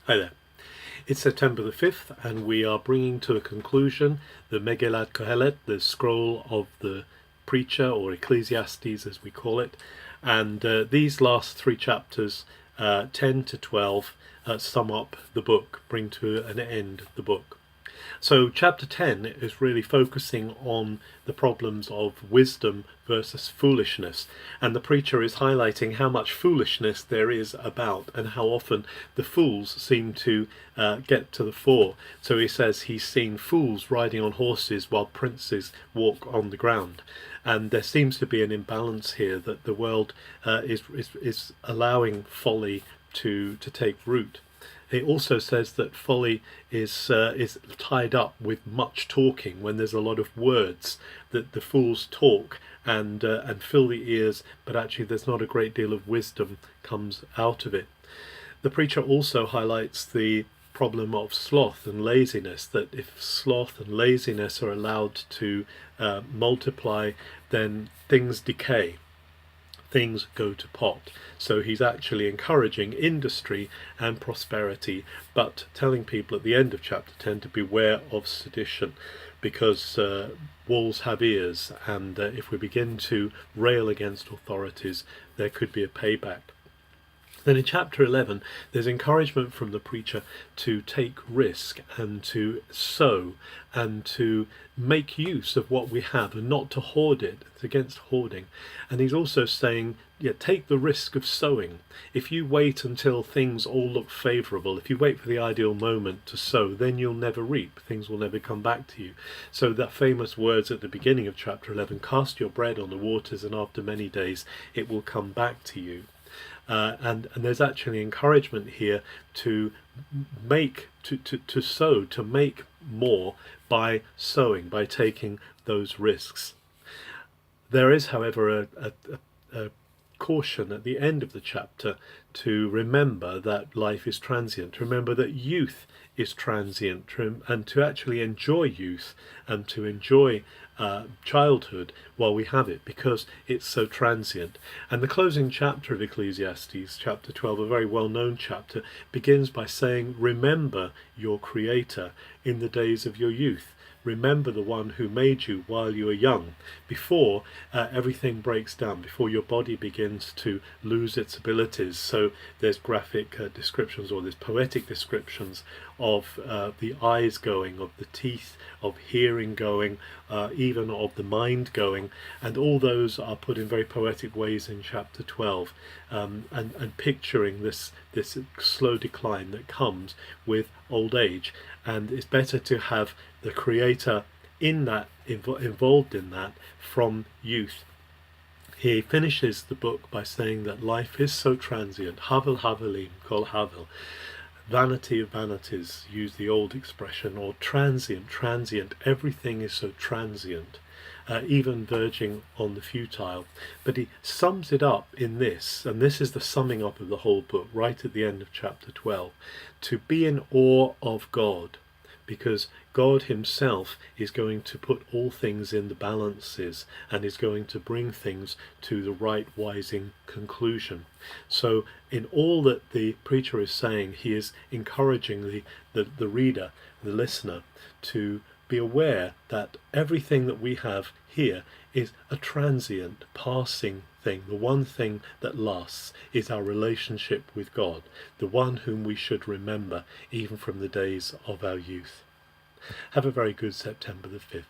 Hi there. It's September the 5th, and we are bringing to a conclusion the Megillat Kohelet, the scroll of the preacher, or Ecclesiastes as we call it. And these last three chapters, 10 to 12, sum up the book, bring to an end the book. So chapter 10 is really focusing on the problems of wisdom versus foolishness, and the preacher is highlighting how much foolishness there is about and how often the fools seem to get to the fore. So he says he's seen fools riding on horses while princes walk on the ground, and there seems to be an imbalance here, that the world is allowing folly to take root. It also says that folly is tied up with much talking. When there's a lot of words, that the fools talk and fill the ears, but actually there's not a great deal of wisdom comes out of it. The preacher also highlights the problem of sloth and laziness, that if sloth and laziness are allowed to multiply, then things decay. Things go to pot. So he's actually encouraging industry and prosperity, but telling people at the end of chapter 10 to beware of sedition, because walls have ears, and if we begin to rail against authorities, there could be a payback. Then in chapter 11, there's encouragement from the preacher to take risk and to sow and to make use of what we have and not to hoard it. It's against hoarding. And he's also saying, take the risk of sowing. If you wait until things all look favourable, if you wait for the ideal moment to sow, then you'll never reap. Things will never come back to you. So that famous words at the beginning of chapter 11, cast your bread on the waters and after many days it will come back to you. And there's actually encouragement here to make, to sow, to make more by sowing, by taking those risks. There is, however, a caution at the end of the chapter to remember that life is transient, to remember that youth is transient, and to actually enjoy youth and to enjoy childhood while we have it, because it's so transient. And the closing chapter of Ecclesiastes, chapter 12, a very well-known chapter, begins by saying, remember your Creator in the days of your youth. Remember the one who made you while you are young, before everything breaks down, before your body begins to lose its abilities. So there's graphic descriptions, or there's poetic descriptions of the eyes going, of the teeth, of hearing going, even of the mind going, and all those are put in very poetic ways in chapter 12, and picturing this slow decline that comes with old age. And it's better to have the Creator in that, involved in that, from youth. He finishes the book by saying that life is so transient. Havel havelim kol havel. Vanity of vanities, use the old expression, or transient. Everything is so transient, even verging on the futile. But he sums it up in this, and this is the summing up of the whole book, right at the end of chapter 12, to be in awe of God, because God himself is going to put all things in the balances and is going to bring things to the right wising conclusion. So in all that the preacher is saying, he is encouraging the reader, the listener, to be aware that everything that we have here is a transient, passing thing. The one thing that lasts is our relationship with God, the one whom we should remember even from the days of our youth. Have a very good September the 5th.